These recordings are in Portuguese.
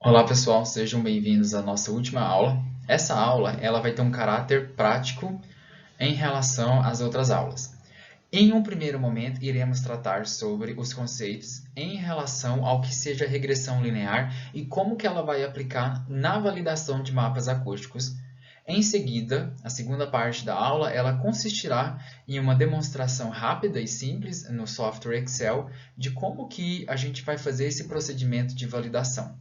Olá pessoal, sejam bem-vindos à nossa última aula. Essa aula ela vai ter um caráter prático em relação às outras aulas. Em um primeiro momento, iremos tratar sobre os conceitos em relação ao que seja regressão linear e como que ela vai aplicar na validação de mapas acústicos. Em seguida, a segunda parte da aula ela consistirá em uma demonstração rápida e simples no software Excel de como que a gente vai fazer esse procedimento de validação.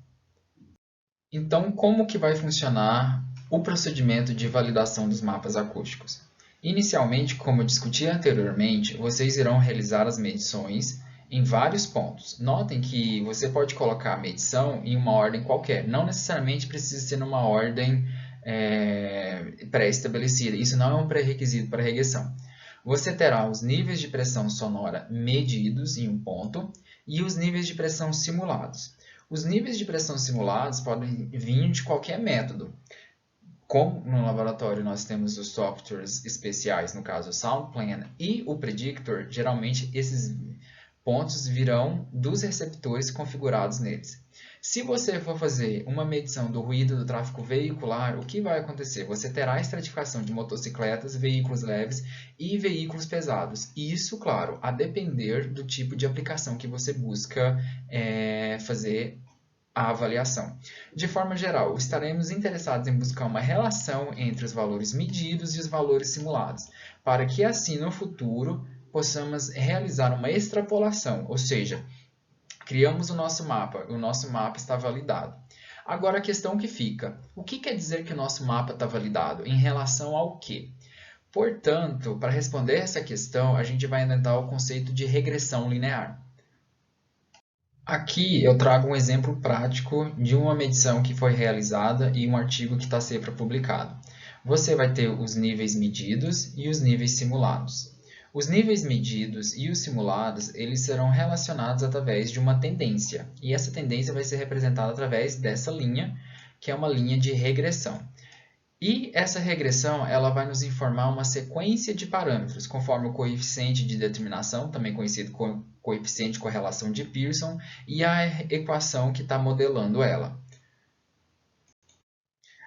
Então, como que vai funcionar o procedimento de validação dos mapas acústicos? Inicialmente, como eu discuti anteriormente, vocês irão realizar as medições em vários pontos. Notem que você pode colocar a medição em uma ordem qualquer, não necessariamente precisa ser numa ordem pré-estabelecida. Isso não é um pré-requisito para regressão. Você terá os níveis de pressão sonora medidos em um ponto e os níveis de pressão simulados. Os níveis de pressão simulados podem vir de qualquer método. Como no laboratório nós temos os softwares especiais, no caso o SoundPlan e o Predictor, geralmente esses pontos virão dos receptores configurados neles. Se você for fazer uma medição do ruído do tráfego veicular, o que vai acontecer? Você terá a estratificação de motocicletas, veículos leves e veículos pesados. Isso, claro, a depender do tipo de aplicação que você busca fazer a avaliação. De forma geral, estaremos interessados em buscar uma relação entre os valores medidos e os valores simulados, para que assim no futuro possamos realizar uma extrapolação, ou seja, criamos o nosso mapa está validado. Agora a questão que fica, o que quer dizer que o nosso mapa está validado? Em relação ao quê? Portanto, para responder essa questão, a gente vai inventar o conceito de regressão linear. Aqui eu trago um exemplo prático de uma medição que foi realizada e um artigo que está a ser publicado. Você vai ter os níveis medidos e os níveis simulados. Os níveis medidos e os simulados, eles serão relacionados através de uma tendência. E essa tendência vai ser representada através dessa linha, que é uma linha de regressão. E essa regressão ela vai nos informar uma sequência de parâmetros, conforme o coeficiente de determinação, também conhecido como coeficiente de correlação de Pearson, e a equação que está modelando ela.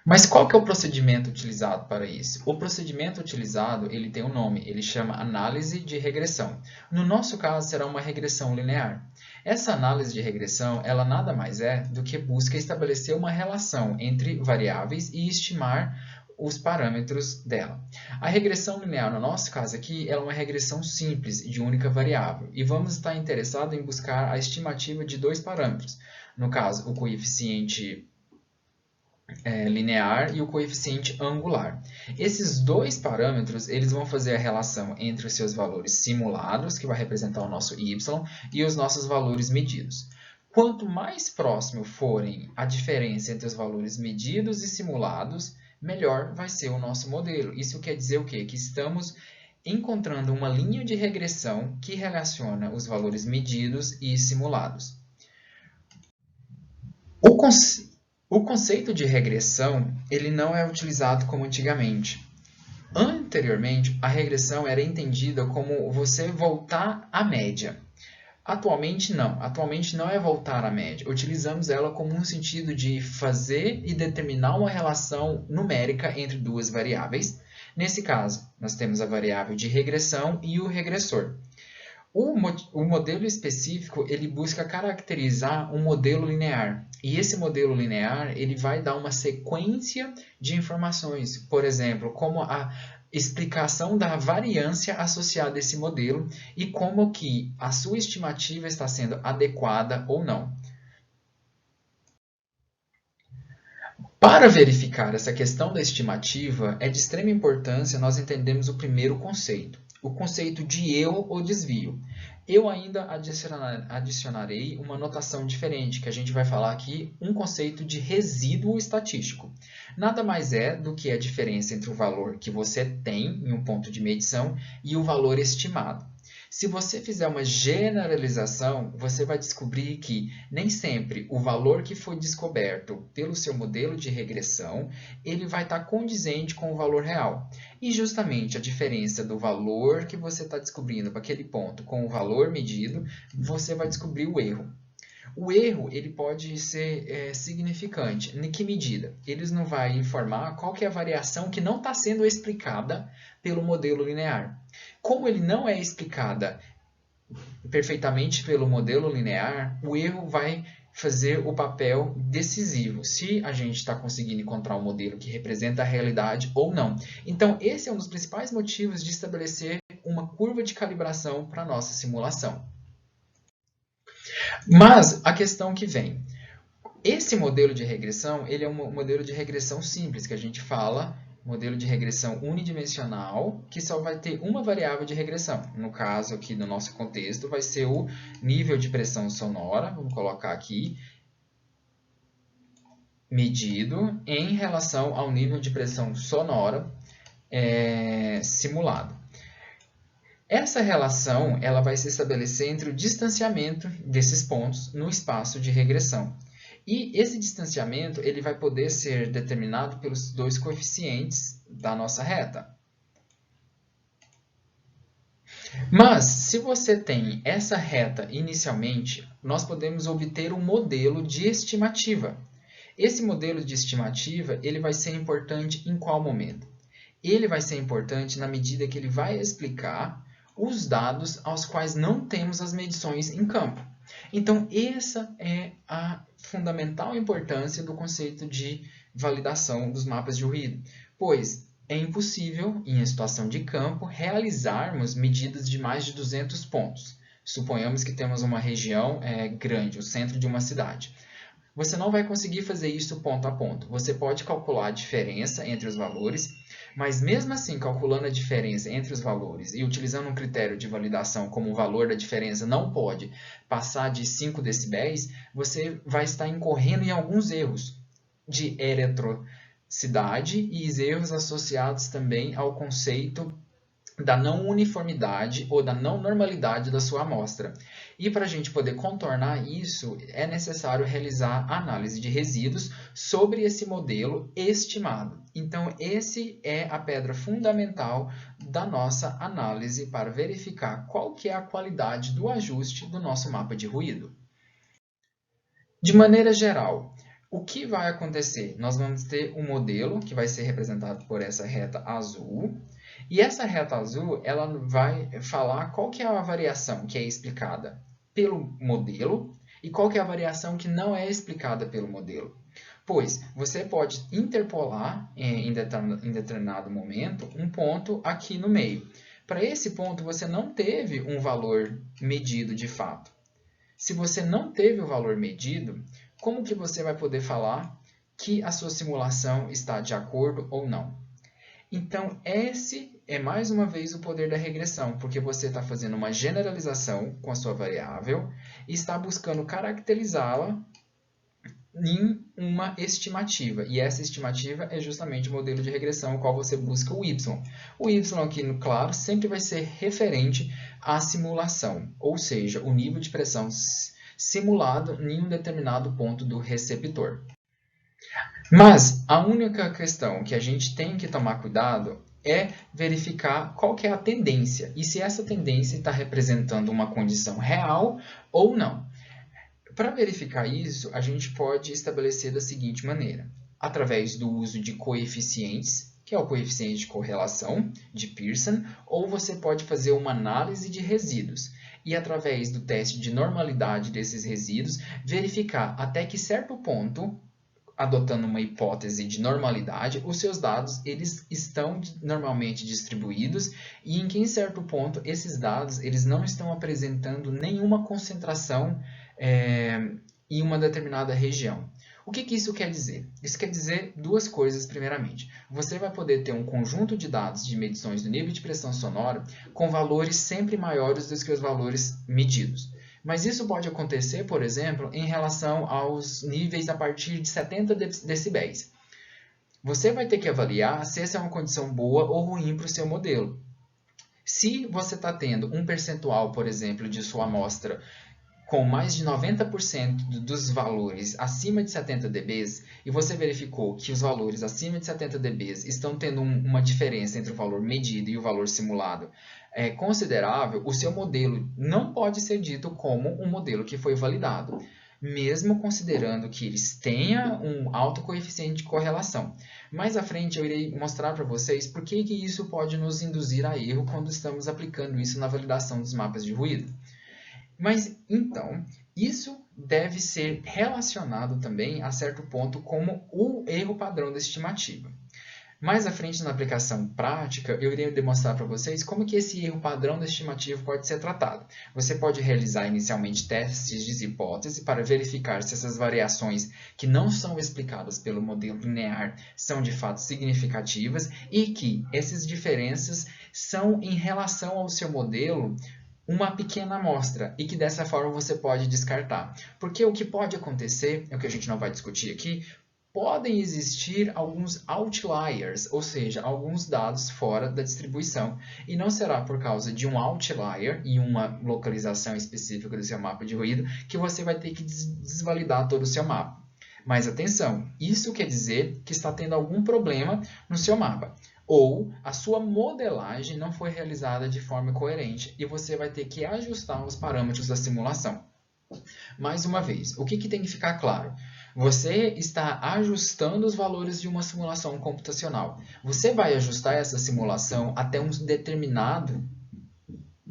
Mas qual que é o procedimento utilizado para isso? O procedimento utilizado ele tem um nome, ele chama análise de regressão. No nosso caso, será uma regressão linear. Essa análise de regressão, ela nada mais é do que busca estabelecer uma relação entre variáveis e estimar os parâmetros dela. A regressão linear, no nosso caso aqui, é uma regressão simples de única variável. E vamos estar interessados em buscar a estimativa de dois parâmetros. No caso, o coeficiente linear e o coeficiente angular. Esses dois parâmetros eles vão fazer a relação entre os seus valores simulados, que vai representar o nosso y, e os nossos valores medidos. Quanto mais próximo forem a diferença entre os valores medidos e simulados, melhor vai ser o nosso modelo. Isso quer dizer o quê? Que estamos encontrando uma linha de regressão que relaciona os valores medidos e simulados. O conceito de regressão ele não é utilizado como antigamente. Anteriormente, a regressão era entendida como você voltar à média. Atualmente não. Atualmente não é voltar à média. Utilizamos ela como um sentido de fazer e determinar uma relação numérica entre duas variáveis. Nesse caso, nós temos a variável de regressão e o regressor. O modelo específico ele busca caracterizar um modelo linear. E esse modelo linear ele vai dar uma sequência de informações, por exemplo, como a explicação da variância associada a esse modelo e como que a sua estimativa está sendo adequada ou não. Para verificar essa questão da estimativa, é de extrema importância nós entendermos o primeiro conceito, o conceito de erro ou desvio. Eu ainda adicionarei uma notação diferente, que a gente vai falar aqui um conceito de resíduo estatístico. Nada mais é do que a diferença entre o valor que você tem em um ponto de medição e o valor estimado. Se você fizer uma generalização, você vai descobrir que nem sempre o valor que foi descoberto pelo seu modelo de regressão, ele vai estar condizente com o valor real. E justamente a diferença do valor que você está descobrindo para aquele ponto com o valor medido, você vai descobrir o erro. O erro ele pode ser significante. Em que medida? Eles não vai informar qual que é a variação que não está sendo explicada pelo modelo linear. Como ele não é explicada perfeitamente pelo modelo linear, o erro vai fazer o papel decisivo, se a gente está conseguindo encontrar um modelo que representa a realidade ou não. Então, esse é um dos principais motivos de estabelecer uma curva de calibração para a nossa simulação. Mas a questão que vem, esse modelo de regressão, ele é um modelo de regressão simples, que a gente fala, modelo de regressão unidimensional, que só vai ter uma variável de regressão. No caso aqui, no nosso contexto, vai ser o nível de pressão sonora, vamos colocar aqui, medido em relação ao nível de pressão sonora simulado. Essa relação ela vai se estabelecer entre o distanciamento desses pontos no espaço de regressão. E esse distanciamento ele vai poder ser determinado pelos dois coeficientes da nossa reta. Mas, se você tem essa reta inicialmente, nós podemos obter um modelo de estimativa. Esse modelo de estimativa ele vai ser importante em qual momento? Ele vai ser importante na medida que ele vai explicar os dados aos quais não temos as medições em campo. Então, essa é a fundamental importância do conceito de validação dos mapas de ruído, pois é impossível, em situação de campo, realizarmos medidas de mais de 200 pontos. Suponhamos que temos uma região grande, o centro de uma cidade. Você não vai conseguir fazer isso ponto a ponto. Você pode calcular a diferença entre os valores, mas mesmo assim, calculando a diferença entre os valores e utilizando um critério de validação como o valor da diferença não pode passar de 5 decibéis, você vai estar incorrendo em alguns erros de eletricidade e erros associados também ao conceito da não uniformidade ou da não normalidade da sua amostra. E para a gente poder contornar isso, é necessário realizar análise de resíduos sobre esse modelo estimado. Então, esse é a pedra fundamental da nossa análise para verificar qual que é a qualidade do ajuste do nosso mapa de ruído. De maneira geral, o que vai acontecer? Nós vamos ter um modelo que vai ser representado por essa reta azul. E essa reta azul ela vai falar qual que é a variação que é explicada pelo modelo e qual que é a variação que não é explicada pelo modelo. Pois você pode interpolar em determinado momento um ponto aqui no meio. Para esse ponto você não teve um valor medido de fato. Se você não teve o valor medido, como que você vai poder falar que a sua simulação está de acordo ou não? Então, esse é mais uma vez o poder da regressão, porque você está fazendo uma generalização com a sua variável e está buscando caracterizá-la em uma estimativa. E essa estimativa é justamente o modelo de regressão, o qual você busca o y. O y aqui, claro, sempre vai ser referente à simulação, ou seja, o nível de pressão simulado em um determinado ponto do receptor. Mas a única questão que a gente tem que tomar cuidado é verificar qual que é a tendência e se essa tendência está representando uma condição real ou não. Para verificar isso, a gente pode estabelecer da seguinte maneira, através do uso de coeficientes, que é o coeficiente de correlação de Pearson, ou você pode fazer uma análise de resíduos e, através do teste de normalidade desses resíduos, verificar até que certo ponto, adotando uma hipótese de normalidade, os seus dados eles estão normalmente distribuídos e em que, em certo ponto, esses dados eles não estão apresentando nenhuma concentração em uma determinada região. O que isso quer dizer? Isso quer dizer duas coisas, primeiramente. Você vai poder ter um conjunto de dados de medições do nível de pressão sonora com valores sempre maiores do que os valores medidos. Mas isso pode acontecer, por exemplo, em relação aos níveis a partir de 70 decibéis. Você vai ter que avaliar se essa é uma condição boa ou ruim para o seu modelo. Se você está tendo um percentual, por exemplo, de sua amostra com mais de 90% dos valores acima de 70 dB, e você verificou que os valores acima de 70 dB estão tendo uma diferença entre o valor medido e o valor simulado considerável, o seu modelo não pode ser dito como um modelo que foi validado. mesmo considerando que eles tenham um alto coeficiente de correlação. Mais à frente eu irei mostrar para vocês por que isso pode nos induzir a erro quando estamos aplicando isso na validação dos mapas de ruído. Mas, então, isso deve ser relacionado também, a certo ponto, como o erro padrão da estimativa. Mais à frente, na aplicação prática, eu irei demonstrar para vocês como que esse erro padrão da estimativa pode ser tratado. Você pode realizar inicialmente testes de hipótese para verificar se essas variações que não são explicadas pelo modelo linear são de fato significativas e que essas diferenças são em relação ao seu modelo uma pequena amostra e que dessa forma você pode descartar. Porque o que pode acontecer, é o que a gente não vai discutir aqui, podem existir alguns outliers, ou seja, alguns dados fora da distribuição, e não será por causa de um outlier e uma localização específica do seu mapa de ruído que você vai ter que desvalidar todo o seu mapa. Mas atenção, isso quer dizer que está tendo algum problema no seu mapa, ou a sua modelagem não foi realizada de forma coerente e você vai ter que ajustar os parâmetros da simulação. Mais uma vez, o que tem que ficar claro? Você está ajustando os valores de uma simulação computacional. Você vai ajustar essa simulação até um determinado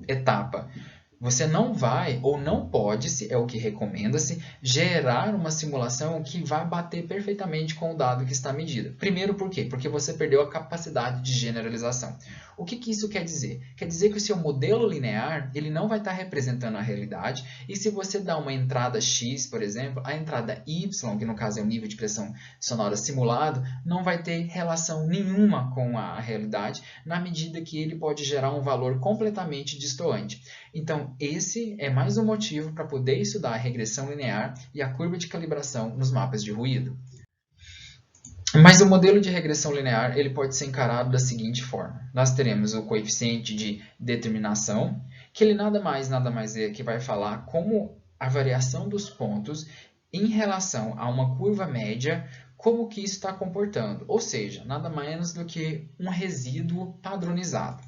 etapa. Você não vai ou não pode, é o que recomenda-se, gerar uma simulação que vai bater perfeitamente com o dado que está medido. Primeiro, por quê? Porque você perdeu a capacidade de generalização. O que isso quer dizer? Quer dizer que o seu modelo linear ele não vai estar representando a realidade e se você dá uma entrada X, por exemplo, a entrada Y, que no caso é o nível de pressão sonora simulado, não vai ter relação nenhuma com a realidade na medida que ele pode gerar um valor completamente distoante. Então, esse é mais um motivo para poder estudar a regressão linear e a curva de calibração nos mapas de ruído. Mas o modelo de regressão linear ele pode ser encarado da seguinte forma. Nós teremos o coeficiente de determinação, que ele nada mais é que vai falar como a variação dos pontos em relação a uma curva média, como que isso está comportando. Ou seja, nada menos do que um resíduo padronizado.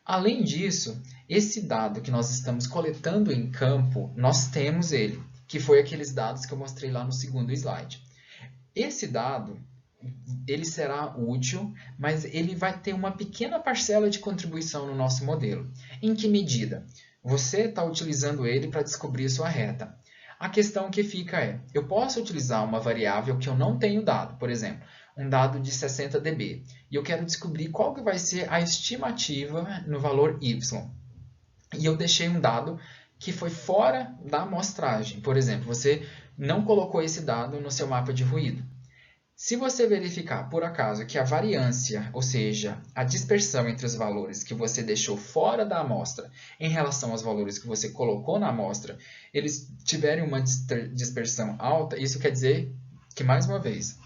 Além disso, esse dado que nós estamos coletando em campo, nós temos ele, que foi aqueles dados que eu mostrei lá no segundo slide. Esse dado ele será útil, mas ele vai ter uma pequena parcela de contribuição no nosso modelo. Em que medida? Você está utilizando ele para descobrir sua reta. A questão que fica é, eu posso utilizar uma variável que eu não tenho dado, por exemplo, um dado de 60 dB, e eu quero descobrir qual que vai ser a estimativa no valor y. E eu deixei um dado que foi fora da amostragem. Por exemplo, você não colocou esse dado no seu mapa de ruído. Se você verificar, por acaso, que a variância, ou seja, a dispersão entre os valores que você deixou fora da amostra em relação aos valores que você colocou na amostra, eles tiverem uma dispersão alta, isso quer dizer que, mais uma vez,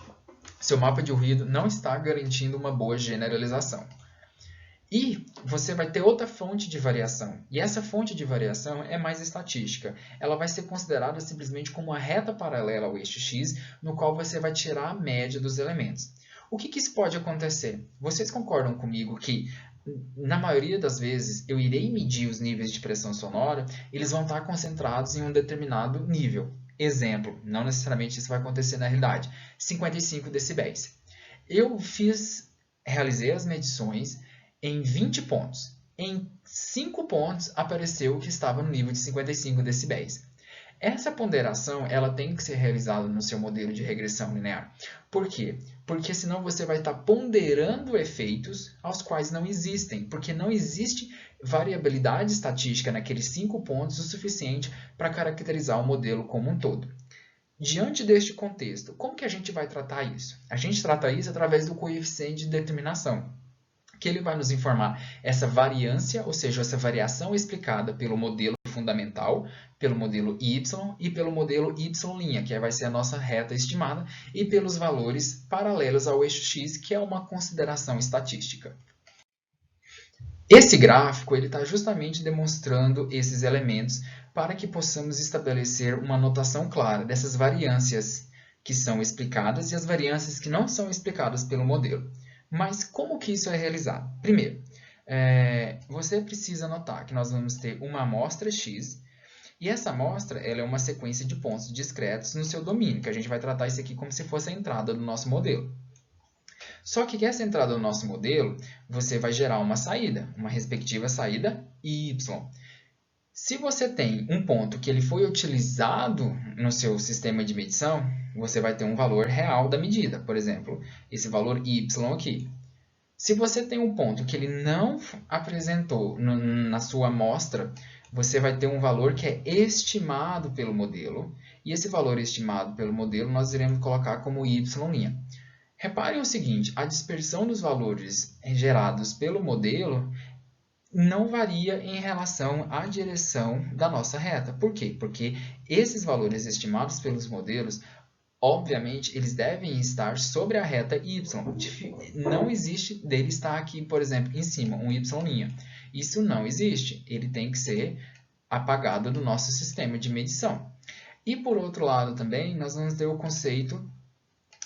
seu mapa de ruído não está garantindo uma boa generalização. E você vai ter outra fonte de variação. E essa fonte de variação é mais estatística. Ela vai ser considerada simplesmente como uma reta paralela ao eixo X, no qual você vai tirar a média dos elementos. O que isso pode acontecer? Vocês concordam comigo que, na maioria das vezes, eu irei medir os níveis de pressão sonora, eles vão estar concentrados em um determinado nível. Exemplo, não necessariamente isso vai acontecer na realidade, 55 decibéis. Eu realizei as medições em 20 pontos. Em 5 pontos apareceu que estava no nível de 55 decibéis. Essa ponderação ela tem que ser realizada no seu modelo de regressão linear. Por quê? Porque senão você vai estar ponderando efeitos aos quais não existem, porque não existe variabilidade estatística naqueles 5 pontos o suficiente para caracterizar o modelo como um todo. Diante deste contexto, como que a gente vai tratar isso? A gente trata isso através do coeficiente de determinação, que ele vai nos informar essa variância, ou seja, essa variação explicada pelo modelo fundamental, pelo modelo y e pelo modelo y', que vai ser a nossa reta estimada, e pelos valores paralelos ao eixo x, que é uma consideração estatística. Esse gráfico está justamente demonstrando esses elementos para que possamos estabelecer uma notação clara dessas variâncias que são explicadas e as variâncias que não são explicadas pelo modelo. Mas como que isso é realizado? Primeiro, você precisa notar que nós vamos ter uma amostra X E essa amostra ela é uma sequência de pontos discretos no seu domínio, que a gente vai tratar isso aqui como se fosse a entrada do nosso modelo. Só que essa entrada do nosso modelo, você vai gerar uma saída, uma respectiva saída y. Se você tem um ponto que ele foi utilizado no seu sistema de medição, você vai ter um valor real da medida, por exemplo, esse valor y aqui. Se você tem um ponto que ele não apresentou na sua amostra, você vai ter um valor que é estimado pelo modelo, e esse valor estimado pelo modelo nós iremos colocar como y'. Reparem o seguinte, a dispersão dos valores gerados pelo modelo não varia em relação à direção da nossa reta. Por quê? Porque esses valores estimados pelos modelos, obviamente, eles devem estar sobre a reta y. Não existe dele estar aqui, por exemplo, em cima, um y'. Isso não existe. Ele tem que ser apagado do nosso sistema de medição. E, por outro lado, também, nós vamos ter o conceito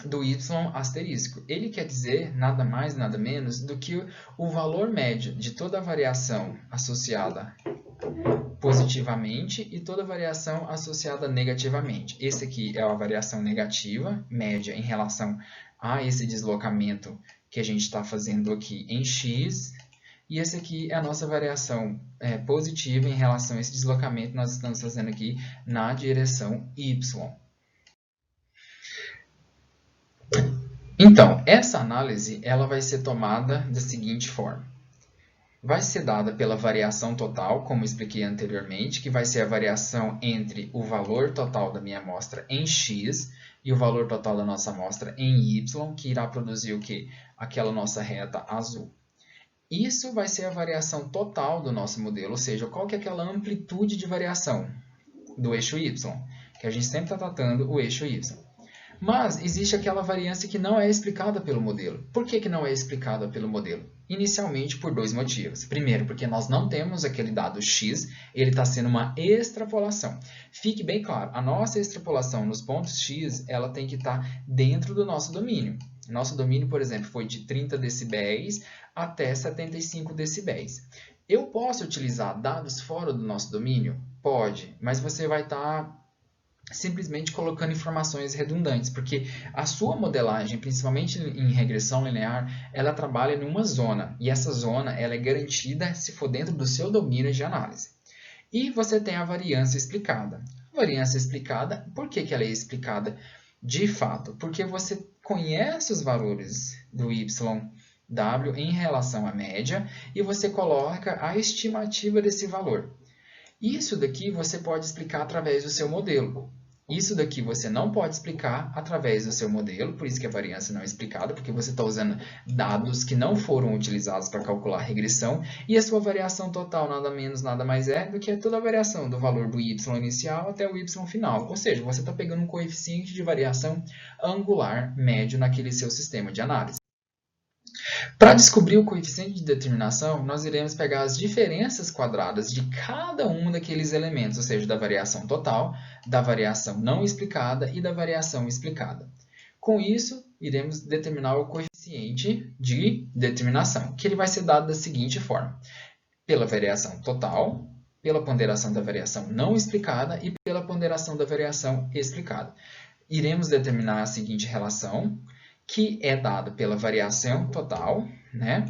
do y asterisco. Ele quer dizer nada mais, nada menos do que o valor médio de toda a variação associada positivamente e toda a variação associada negativamente. Esse aqui é a variação negativa, média, em relação a esse deslocamento que a gente está fazendo aqui em x. E esse aqui é a nossa variação positiva em relação a esse deslocamento que nós estamos fazendo aqui na direção y. Então, essa análise ela vai ser tomada da seguinte forma. Vai ser dada pela variação total, como expliquei anteriormente, que vai ser a variação entre o valor total da minha amostra em x e o valor total da nossa amostra em y, que irá produzir o quê? Aquela nossa reta azul. Isso vai ser a variação total do nosso modelo, ou seja, qual que é aquela amplitude de variação do eixo y, que a gente sempre está tratando o eixo y. Mas existe aquela variância que não é explicada pelo modelo. Por que não é explicada pelo modelo? Inicialmente por dois motivos. Primeiro, porque nós não temos aquele dado x, ele está sendo uma extrapolação. Fique bem claro, a nossa extrapolação nos pontos x, ela tem que estar dentro do nosso domínio. Nosso domínio, por exemplo, foi de 30 decibéis até 75 decibéis. Eu posso utilizar dados fora do nosso domínio? Pode, mas você vai estar simplesmente colocando informações redundantes, porque a sua modelagem, principalmente em regressão linear, ela trabalha numa zona, e essa zona ela é garantida se for dentro do seu domínio de análise. E você tem a variância explicada. A variância explicada, por que ela é explicada? De fato, porque você conhece os valores do YW em relação à média, e você coloca a estimativa desse valor. Isso daqui você pode explicar através do seu modelo. Isso daqui você não pode explicar através do seu modelo, por isso que a variância não é explicada, porque você está usando dados que não foram utilizados para calcular a regressão, e a sua variação total nada menos, nada mais é do que toda a variação do valor do y inicial até o y final. Ou seja, você está pegando um coeficiente de variação angular médio naquele seu sistema de análise. Para descobrir o coeficiente de determinação, nós iremos pegar as diferenças quadradas de cada um daqueles elementos, ou seja, da variação total, da variação não explicada e da variação explicada. Com isso, iremos determinar o coeficiente de determinação, que ele vai ser dado da seguinte forma: pela variação total, pela ponderação da variação não explicada e pela ponderação da variação explicada. Iremos determinar a seguinte relação, que é dado pela variação total, né?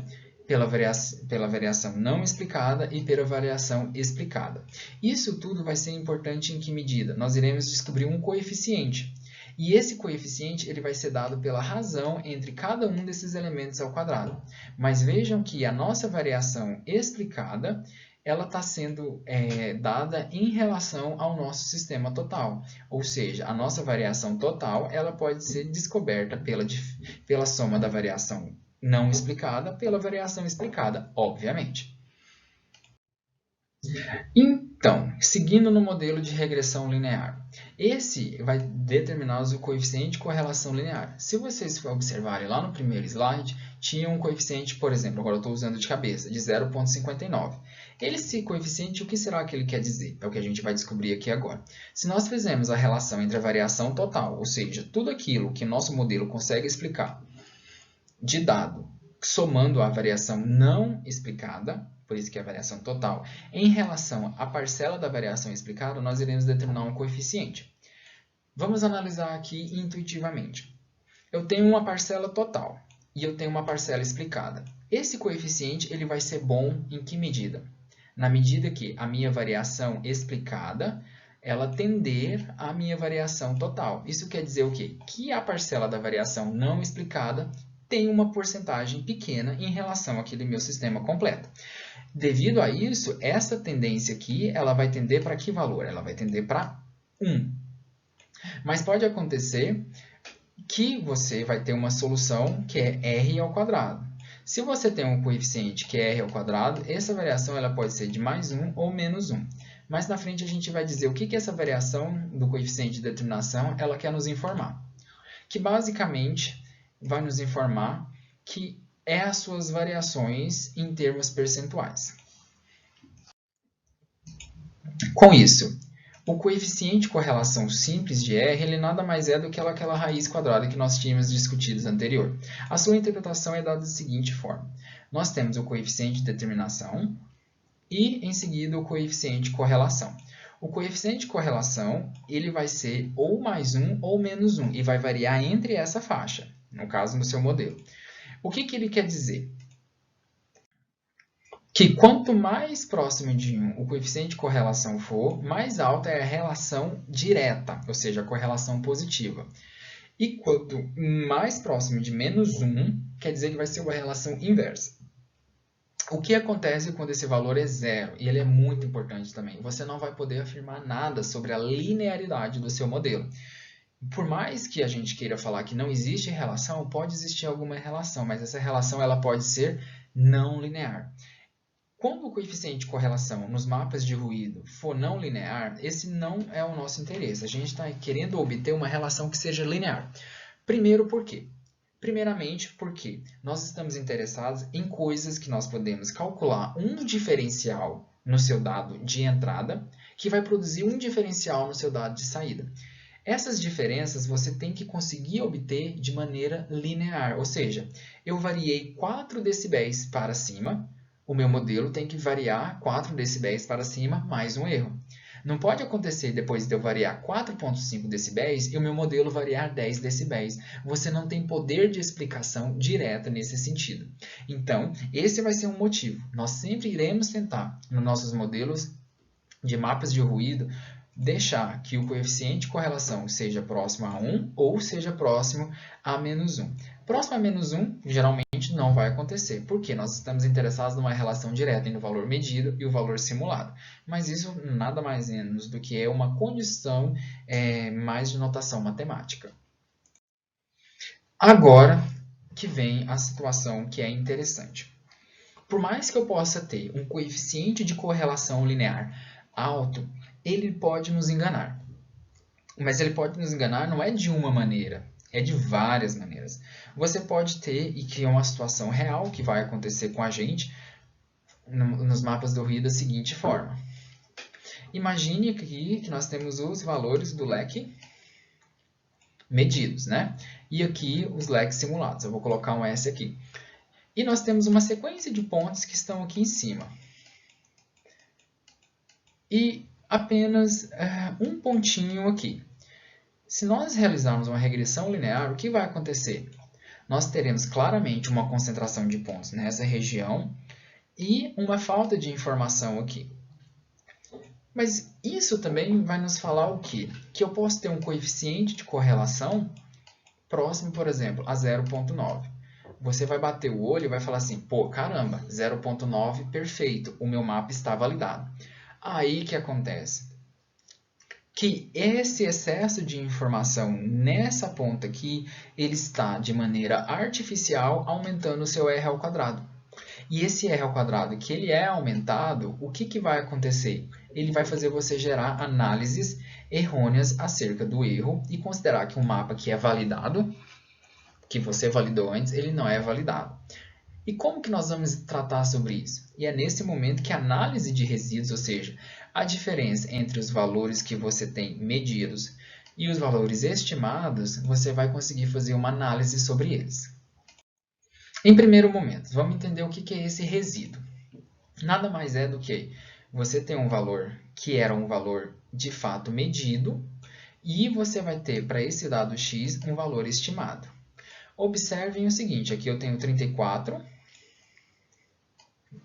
pela variação não explicada e pela variação explicada. Isso tudo vai ser importante em que medida? Nós iremos descobrir um coeficiente. E esse coeficiente ele vai ser dado pela razão entre cada um desses elementos ao quadrado. Mas vejam que a nossa variação explicada ela está sendo dada em relação ao nosso sistema total. Ou seja, a nossa variação total ela pode ser descoberta pela soma da variação não explicada pela variação explicada, obviamente. Então, seguindo no modelo de regressão linear, esse vai determinar o coeficiente de correlação linear. Se vocês observarem lá no primeiro slide, tinha um coeficiente, por exemplo, agora eu estou usando de cabeça, de 0,59. Esse coeficiente, o que será que ele quer dizer? É o que a gente vai descobrir aqui agora. Se nós fizermos a relação entre a variação total, ou seja, tudo aquilo que nosso modelo consegue explicar de dado, somando a variação não explicada, por isso que é a variação total, em relação à parcela da variação explicada, nós iremos determinar um coeficiente. Vamos analisar aqui intuitivamente. Eu tenho uma parcela total e eu tenho uma parcela explicada. Esse coeficiente ele vai ser bom em que medida? Na medida que a minha variação explicada ela tender à minha variação total. Isso quer dizer o quê? Que a parcela da variação não explicada tem uma porcentagem pequena em relação àquele meu sistema completo. Devido a isso, essa tendência aqui, ela vai tender para que valor? Ela vai tender para 1. Mas pode acontecer que você vai ter uma solução que é r ao quadrado. Se você tem um coeficiente que é r ao quadrado, essa variação ela pode ser de mais 1 ou menos 1. Mas na frente a gente vai dizer o que essa variação do coeficiente de determinação ela quer nos informar. Que basicamente vai nos informar que é as suas variações em termos percentuais. Com isso, o coeficiente de correlação simples de R ele nada mais é do que aquela raiz quadrada que nós tínhamos discutido anterior. A sua interpretação é dada da seguinte forma. Nós temos o coeficiente de determinação e, em seguida, o coeficiente de correlação. O coeficiente de correlação ele vai ser ou mais 1 ou menos 1 e vai variar entre essa faixa, no caso, no seu modelo. O que ele quer dizer? Que quanto mais próximo de 1 o coeficiente de correlação for, mais alta é a relação direta, ou seja, a correlação positiva. E quanto mais próximo de menos 1, quer dizer que vai ser uma relação inversa. O que acontece quando esse valor é zero? E ele é muito importante também. Você não vai poder afirmar nada sobre a linearidade do seu modelo. Por mais que a gente queira falar que não existe relação, pode existir alguma relação, mas essa relação ela pode ser não linear. Quando o coeficiente de correlação nos mapas de ruído for não linear, esse não é o nosso interesse. A gente está querendo obter uma relação que seja linear. Primeiro, por quê? Primeiramente, porque nós estamos interessados em coisas que nós podemos calcular um diferencial no seu dado de entrada, que vai produzir um diferencial no seu dado de saída. Essas diferenças você tem que conseguir obter de maneira linear, ou seja, eu variei 4 decibéis para cima, o meu modelo tem que variar 4 decibéis para cima mais um erro. Não pode acontecer depois de eu variar 4,5 decibéis e o meu modelo variar 10 decibéis. Você não tem poder de explicação direta nesse sentido. Então, esse vai ser um motivo. Nós sempre iremos tentar, nos nossos modelos de mapas de ruído, deixar que o coeficiente de correlação seja próximo a 1 ou seja próximo a menos 1. Próximo a menos 1, geralmente não vai acontecer, porque nós estamos interessados numa relação direta entre o valor medido e o valor simulado. Mas isso nada mais menos do que é uma condição mais de notação matemática. Agora que vem a situação que é interessante. Por mais que eu possa ter um coeficiente de correlação linear alto, ele pode nos enganar. Mas ele pode nos enganar não é de uma maneira, é de várias maneiras. Você pode ter, e que é uma situação real que vai acontecer com a gente, nos mapas do ruído da seguinte forma. Imagine aqui que nós temos os valores do leque medidos, né? E aqui os leques simulados. Eu vou colocar um S aqui. E nós temos uma sequência de pontos que estão aqui em cima. E apenas um pontinho aqui. Se nós realizarmos uma regressão linear, o que vai acontecer? Nós teremos claramente uma concentração de pontos nessa região e uma falta de informação aqui. Mas isso também vai nos falar o quê? Que eu posso ter um coeficiente de correlação próximo, por exemplo, a 0,9. Você vai bater o olho e vai falar assim, pô, caramba, 0,9, perfeito, o meu mapa está validado. Aí que acontece? Que esse excesso de informação nessa ponta aqui, ele está de maneira artificial aumentando o seu R ao quadrado. E esse R ao quadrado que ele é aumentado, o que vai acontecer? Ele vai fazer você gerar análises errôneas acerca do erro e considerar que um mapa que é validado, que você validou antes, ele não é validado. E como que nós vamos tratar sobre isso? E é nesse momento que a análise de resíduos, ou seja, a diferença entre os valores que você tem medidos e os valores estimados, você vai conseguir fazer uma análise sobre eles. Em primeiro momento, vamos entender o que é esse resíduo. nada mais é do que você ter um valor que era um valor de fato medido e você vai ter para esse dado x um valor estimado. Observem o seguinte, aqui eu tenho 34,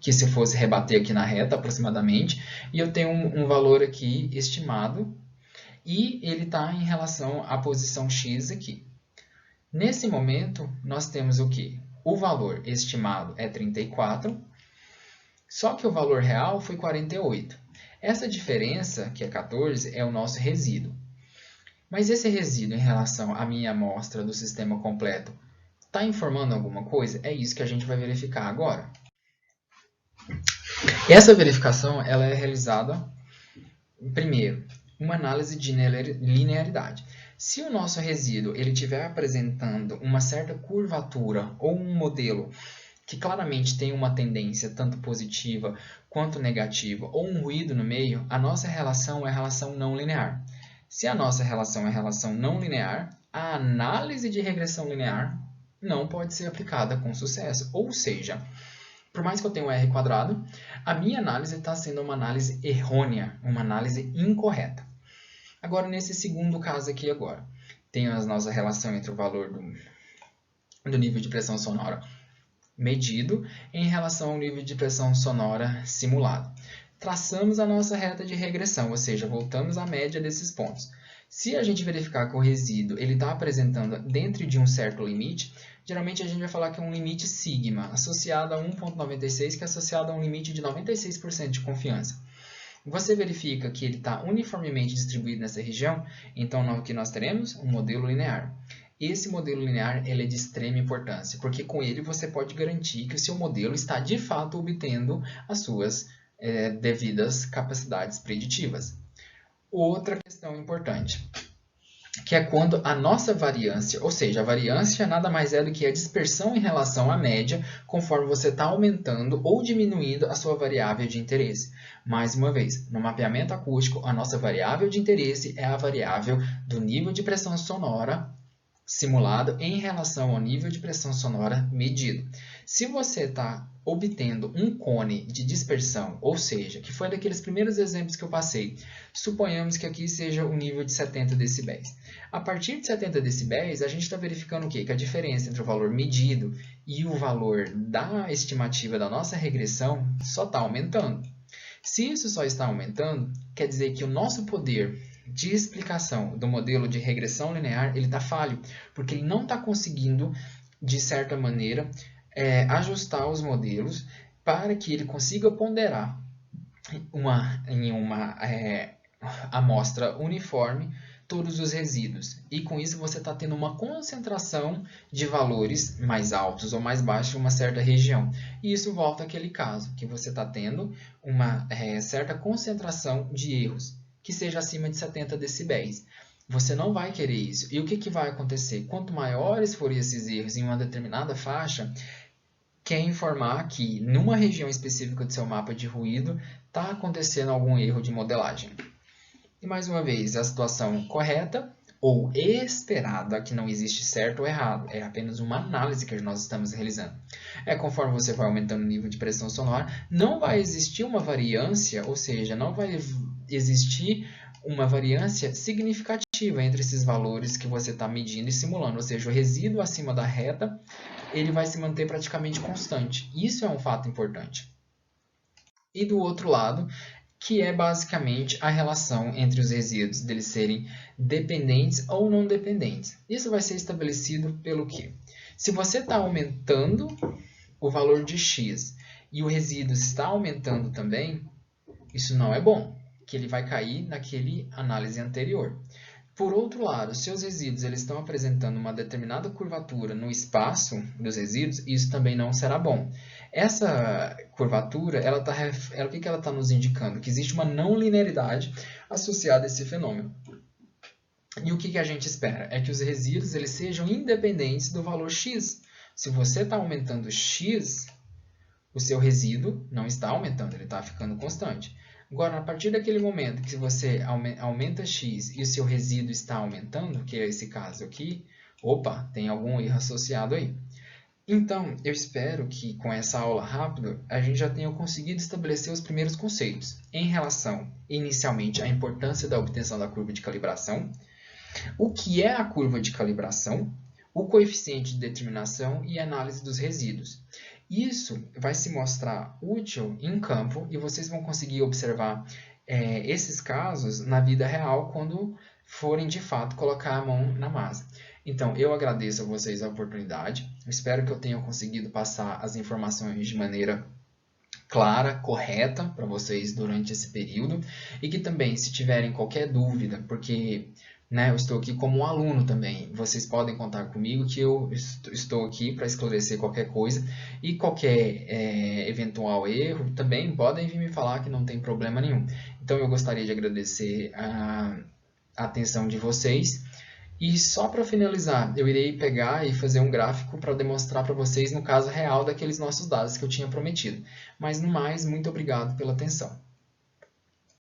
que se fosse rebater aqui na reta aproximadamente, e eu tenho um valor aqui estimado, e ele está em relação à posição x aqui. Nesse momento, nós temos o quê? O valor estimado é 34, só que o valor real foi 48. Essa diferença, que é 14, é o nosso resíduo. Mas esse resíduo em relação à minha amostra do sistema completo está informando alguma coisa? É isso que a gente vai verificar agora. Essa verificação ela é realizada, primeiro, uma análise de linearidade. Se o nosso resíduo ele estiver apresentando uma certa curvatura ou um modelo que claramente tem uma tendência tanto positiva quanto negativa ou um ruído no meio, a nossa relação é relação não linear. Se a nossa relação é relação não linear, a análise de regressão linear não pode ser aplicada com sucesso. Ou seja, por mais que eu tenha um R quadrado, a minha análise está sendo uma análise errônea, uma análise incorreta. Agora, nesse segundo caso aqui agora, tem a nossa relação entre o valor do nível de pressão sonora medido em relação ao nível de pressão sonora simulado. Traçamos a nossa reta de regressão, ou seja, voltamos à média desses pontos. Se a gente verificar que o resíduo está apresentando dentro de um certo limite, geralmente a gente vai falar que é um limite sigma, associado a 1,96, que é associado a um limite de 96% de confiança. Você verifica que ele está uniformemente distribuído nessa região, então o que nós teremos? Um modelo linear. Esse modelo linear ele é de extrema importância, porque com ele você pode garantir que o seu modelo está de fato obtendo as suas devidas capacidades preditivas. Outra questão importante, que é quando a nossa variância, ou seja, a variância nada mais é do que a dispersão em relação à média, conforme você está aumentando ou diminuindo a sua variável de interesse. Mais uma vez, no mapeamento acústico, a nossa variável de interesse é a variável do nível de pressão sonora simulado em relação ao nível de pressão sonora medido. Se você está obtendo um cone de dispersão, ou seja, que foi daqueles primeiros exemplos que eu passei, suponhamos que aqui seja o nível de 70 decibéis. A partir de 70 decibéis, a gente está verificando o quê? Que a diferença entre o valor medido e o valor da estimativa da nossa regressão só está aumentando. Se isso só está aumentando, quer dizer que o nosso poder de explicação do modelo de regressão linear ele está falho, porque ele não está conseguindo, de certa maneira, ajustar os modelos para que ele consiga ponderar em uma amostra uniforme todos os resíduos. E com isso você está tendo uma concentração de valores mais altos ou mais baixos em uma certa região. E isso volta àquele caso, que você está tendo uma certa concentração de erros, que seja acima de 70 decibéis. Você não vai querer isso. E o que vai acontecer? Quanto maiores forem esses erros em uma determinada faixa, quer informar que, numa região específica do seu mapa de ruído, está acontecendo algum erro de modelagem. E, mais uma vez, a situação correta ou esperada, que não existe certo ou errado, é apenas uma análise que nós estamos realizando. Conforme você vai aumentando o nível de pressão sonora, não vai existir uma variância, ou seja, não vai existir uma variância significativa entre esses valores que você está medindo e simulando, ou seja, o resíduo acima da reta ele vai se manter praticamente constante. Isso é um fato importante. E do outro lado, que é basicamente a relação entre os resíduos deles serem dependentes ou não dependentes. Isso vai ser estabelecido pelo quê? Se você está aumentando o valor de x e o resíduo está aumentando também, isso não é bom, que ele vai cair naquele análise anterior. Por outro lado, se os resíduos eles estão apresentando uma determinada curvatura no espaço dos resíduos, isso também não será bom. Essa curvatura, o que ela está nos indicando? Que existe uma não linearidade associada a esse fenômeno. E o que a gente espera? É que os resíduos eles sejam independentes do valor x. Se você está aumentando x, o seu resíduo não está aumentando, ele está ficando constante. Agora, a partir daquele momento que você aumenta x e o seu resíduo está aumentando, que é esse caso aqui, opa, tem algum erro associado aí. Então, eu espero que com essa aula rápida a gente já tenha conseguido estabelecer os primeiros conceitos em relação, inicialmente, à importância da obtenção da curva de calibração, o que é a curva de calibração, o coeficiente de determinação e análise dos resíduos. Isso vai se mostrar útil em campo e vocês vão conseguir observar esses casos na vida real quando forem de fato colocar a mão na massa. Então, eu agradeço a vocês a oportunidade, espero que eu tenha conseguido passar as informações de maneira clara, correta para vocês durante esse período e que também, se tiverem qualquer dúvida, porque eu estou aqui como um aluno também, vocês podem contar comigo que eu estou aqui para esclarecer qualquer coisa e qualquer eventual erro também podem vir me falar que não tem problema nenhum. Então eu gostaria de agradecer a atenção de vocês. E só para finalizar, eu irei pegar e fazer um gráfico para demonstrar para vocês no caso real daqueles nossos dados que eu tinha prometido. Mas no mais, muito obrigado pela atenção.